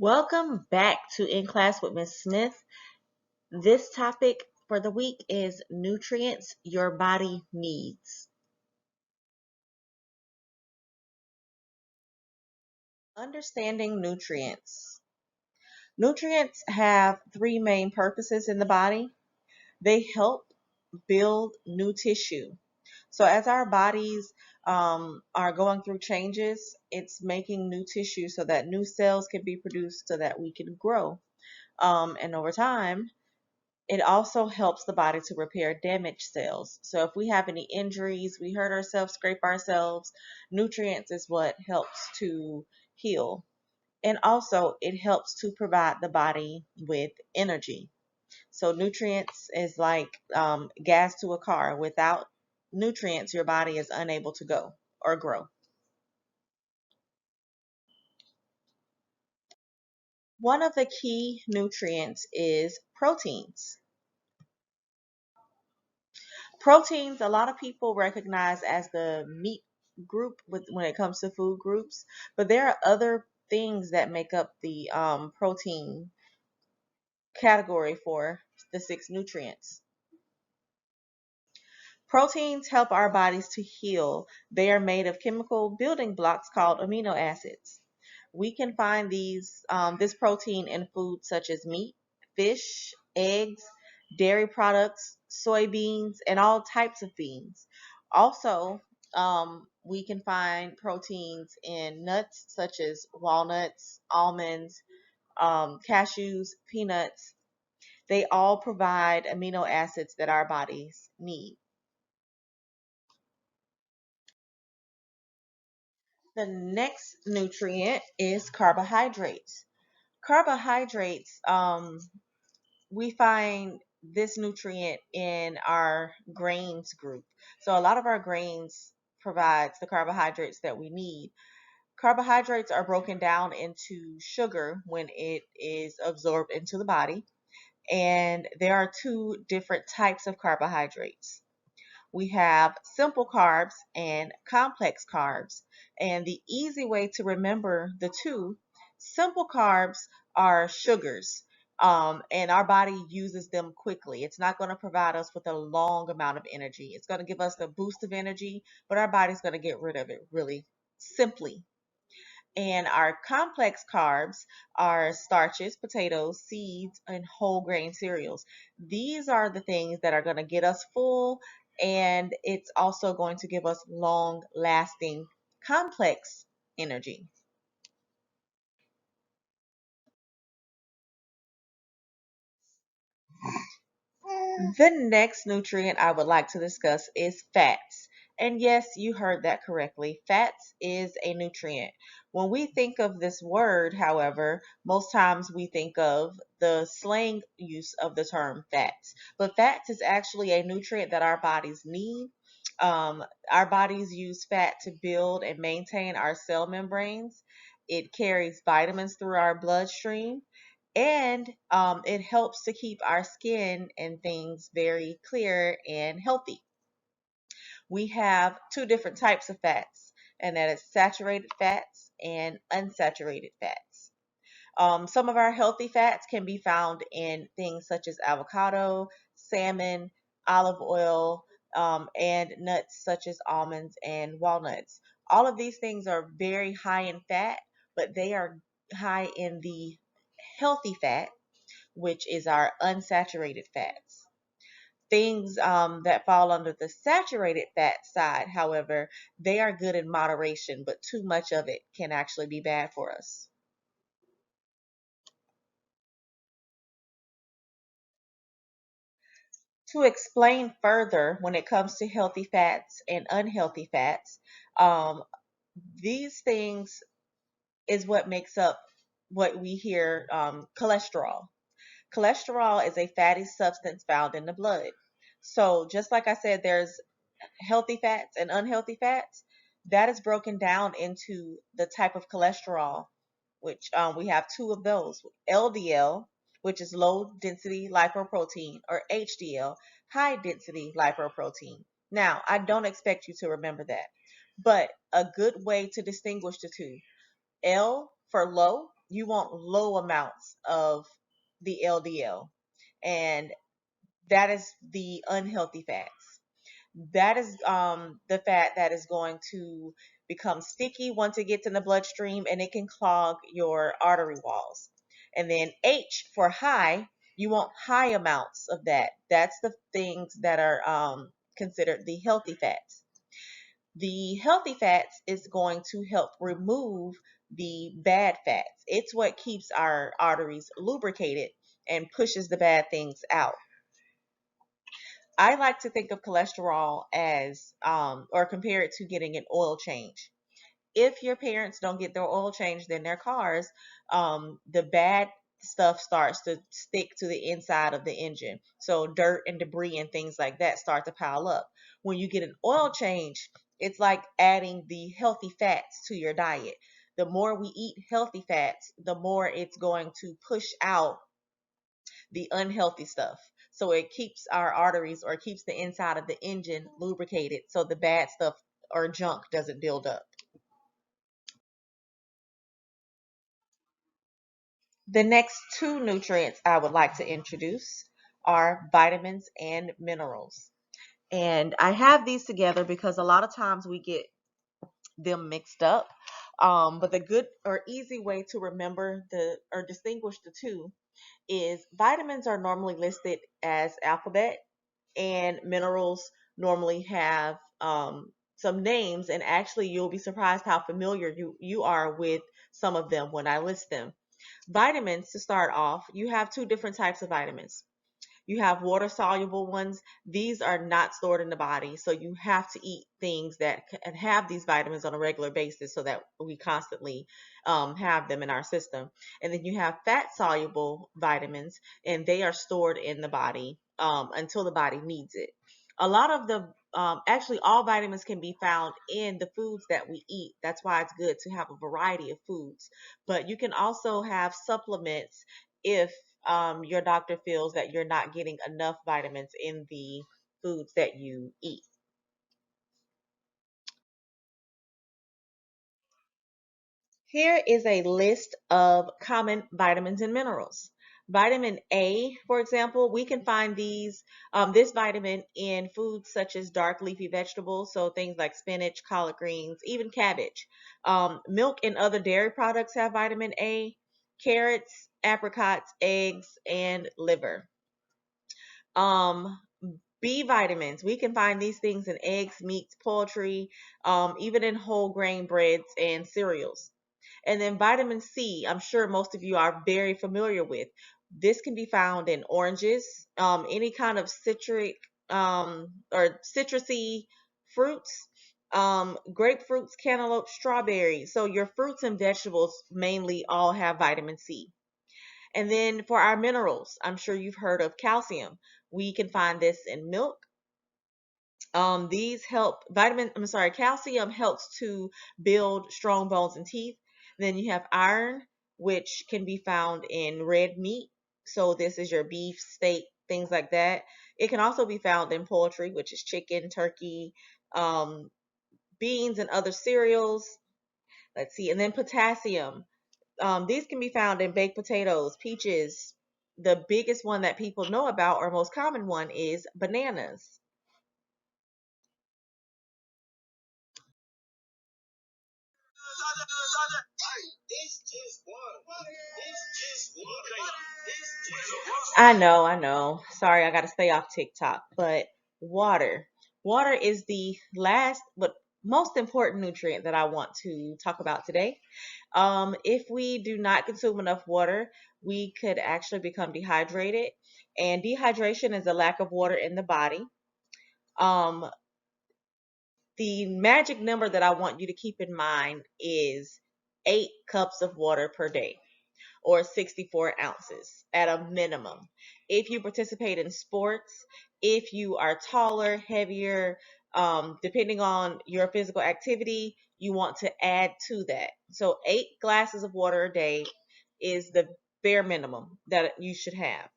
Welcome back to In Class with Miss Smith. This topic for the week is nutrients your body needs. Understanding nutrients. Nutrients have three main purposes in the body. They help build new tissue. So as our bodies are going through changes, it's making new tissue so that new cells can be produced so that we can grow. And over time, it also helps the body to repair damaged cells. So if we have any injuries, we hurt ourselves, scrape ourselves, nutrients is what helps to heal. And also it helps to provide the body with energy. So nutrients is like gas to a car. Without nutrients, your body is unable to go or grow. One of the key nutrients is proteins. Proteins, a lot of people recognize as the meat group when it comes to food groups, but there are other things that make up the protein category for the six nutrients. Proteins help our bodies to heal. They are made of chemical building blocks called amino acids. We can find this protein in foods such as meat, fish, eggs, dairy products, soybeans, and all types of beans. Also, we can find proteins in nuts such as walnuts, almonds, cashews, peanuts. They all provide amino acids that our bodies need. The next nutrient is carbohydrates. Carbohydrates, we find this nutrient in our grains group. So a lot of our grains provides the carbohydrates that we need. Carbohydrates are broken down into sugar when it is absorbed into the body, and there are two different types of carbohydrates. We have simple carbs and complex carbs. And the easy way to remember the two, simple carbs are sugars. And our body uses them quickly. It's not going to provide us with a long amount of energy. It's going to give us the boost of energy, but our body's going to get rid of it really simply. And our complex carbs are starches, potatoes, seeds, and whole grain cereals. These are the things that are going to get us full, and it's also going to give us long lasting complex energy. The next nutrient I would like to discuss is fats. And yes, you heard that correctly. Fats is a nutrient. When we think of this word, however, most times we think of the slang use of the term fats. But fats is actually a nutrient that our bodies need. Our bodies use fat to build and maintain our cell membranes. It carries vitamins through our bloodstream, and it helps to keep our skin and things very clear and healthy. We have two different types of fats, and that is saturated fats and unsaturated fats. Some of our healthy fats can be found in things such as avocado, salmon, olive oil, and nuts such as almonds and walnuts. All of these things are very high in fat, but they are high in the healthy fat, which is our unsaturated fats. Things that fall under the saturated fat side, however, they are good in moderation, but too much of it can actually be bad for us. To explain further, when it comes to healthy fats and unhealthy fats, um, these things is what makes up what we hear cholesterol. Cholesterol is a fatty substance found in the blood. So just like I said, there's healthy fats and unhealthy fats. That is broken down into the type of cholesterol, which we have two of those: LDL, which is low density lipoprotein, or HDL, high density lipoprotein. Now, I don't expect you to remember that, but a good way to distinguish the two: L for low, you want low amounts of the LDL, and that is the unhealthy fats. That is the fat that is going to become sticky once it gets in the bloodstream, and it can clog your artery walls. And then H for high, you want high amounts of that. That's the things that are considered the healthy fats. The healthy fats is going to help remove the bad fats. It's what keeps our arteries lubricated and pushes the bad things out. I like to think of cholesterol as, or compare it to getting an oil change. If your parents don't get their oil changed in their cars, the bad stuff starts to stick to the inside of the engine. So dirt and debris and things like that start to pile up. When you get an oil change, it's like adding the healthy fats to your diet. The more we eat healthy fats, the more it's going to push out the unhealthy stuff. So it keeps our arteries or keeps the inside of the engine lubricated so the bad stuff or junk doesn't build up. The next two nutrients I would like to introduce are vitamins and minerals. And I have these together because a lot of times we get them mixed up. But the good or easy way to remember the or distinguish the two is vitamins are normally listed as alphabet, and minerals normally have some names. And actually, you'll be surprised how familiar you are with some of them when I list them. Vitamins, to start off, you have two different types of vitamins. You have water soluble ones. These are not stored in the body, so you have to eat things that can have these vitamins on a regular basis so that we constantly have them in our system. And then you have fat soluble vitamins, and they are stored in the body until the body needs it. A lot of the actually, all vitamins can be found in the foods that we eat. That's why it's good to have a variety of foods. But you can also have supplements if your doctor feels that you're not getting enough vitamins in the foods that you eat. Here is a list of common vitamins and minerals. Vitamin A, for example, we can find this vitamin in foods such as dark leafy vegetables, so things like spinach, collard greens, even cabbage. Milk and other dairy products have vitamin A, carrots, apricots, eggs, and liver. Um, B vitamins, we can find these things in eggs, meats, poultry, even in whole grain breads and cereals. And then vitamin C, I'm sure most of you are very familiar with. This can be found in oranges, any kind of citric or citrusy fruits, grapefruits, cantaloupe, strawberries. So your fruits and vegetables mainly all have vitamin C. And then for our minerals, I'm sure you've heard of calcium. We can find this in milk. These help calcium helps to build strong bones and teeth. Then you have iron, which can be found in red meat. So this is your beef, steak, things like that. It can also be found in poultry, which is chicken, turkey, um, beans, and other cereals. Let's see. And then potassium. These can be found in baked potatoes, peaches. The biggest one that people know about, or most common one, is bananas. I know. Sorry, I got to stay off TikTok. But water. Water is the last but most important nutrient that I want to talk about today. If we do not consume enough water, we could actually become dehydrated. And dehydration is a lack of water in the body. Um, the magic number that I want you to keep in mind is 8 cups of water per day, or 64 ounces at a minimum. If you participate in sports, if you are taller, heavier, depending on your physical activity, you want to add to that. So 8 glasses of water a day is the bare minimum that you should have.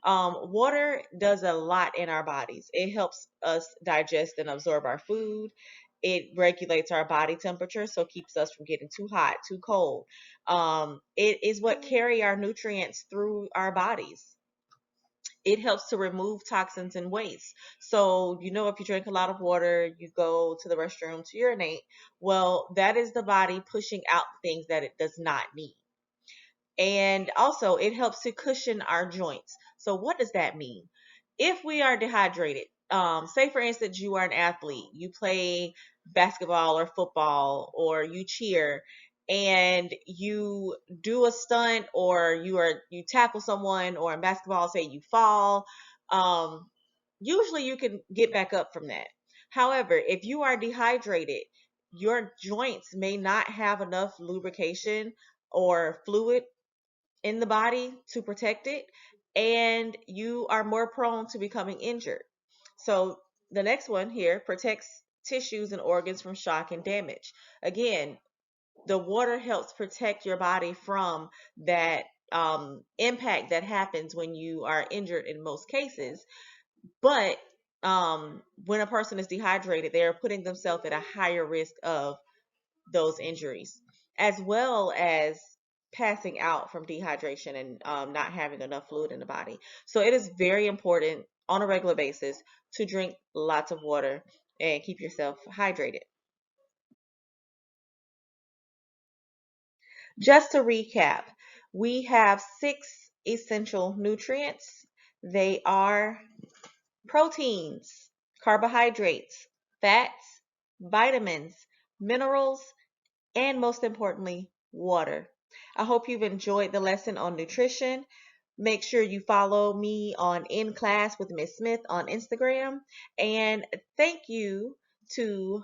Water does a lot in our bodies. It helps us digest and absorb our food. It regulates our body temperature, so keeps us from getting too hot, too cold. It is what carry our nutrients through our bodies. It helps to remove toxins and waste. So, if you drink a lot of water, you go to the restroom to urinate, well, that is the body pushing out things that it does not need. And also, it helps to cushion our joints. So, what does that mean? If we are dehydrated, say for instance, you are an athlete, you play basketball or football, or you cheer, and you do a stunt, or you tackle someone, or in basketball, say you fall, um, usually you can get back up from that. However, if you are dehydrated, your joints may not have enough lubrication or fluid in the body to protect it, and you are more prone to becoming injured. So the next one here protects tissues and organs from shock and damage. Again, the water helps protect your body from that impact that happens when you are injured in most cases. But when a person is dehydrated, they are putting themselves at a higher risk of those injuries, as well as passing out from dehydration and not having enough fluid in the body. So it is very important on a regular basis to drink lots of water and keep yourself hydrated. Just to recap, we have 6 essential nutrients. They are proteins, carbohydrates, fats, vitamins, minerals, and most importantly, water. I hope you've enjoyed the lesson on nutrition. Make sure you follow me on In Class with Miss Smith on Instagram. And thank you to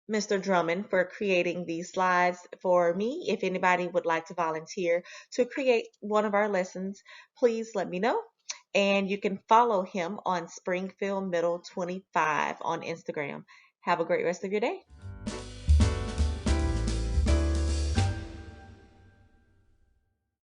Mr. Drummond for creating these slides for me. If anybody would like to volunteer to create one of our lessons, please let me know. And you can follow him on Springfield Middle 25 on Instagram. Have a great rest of your day.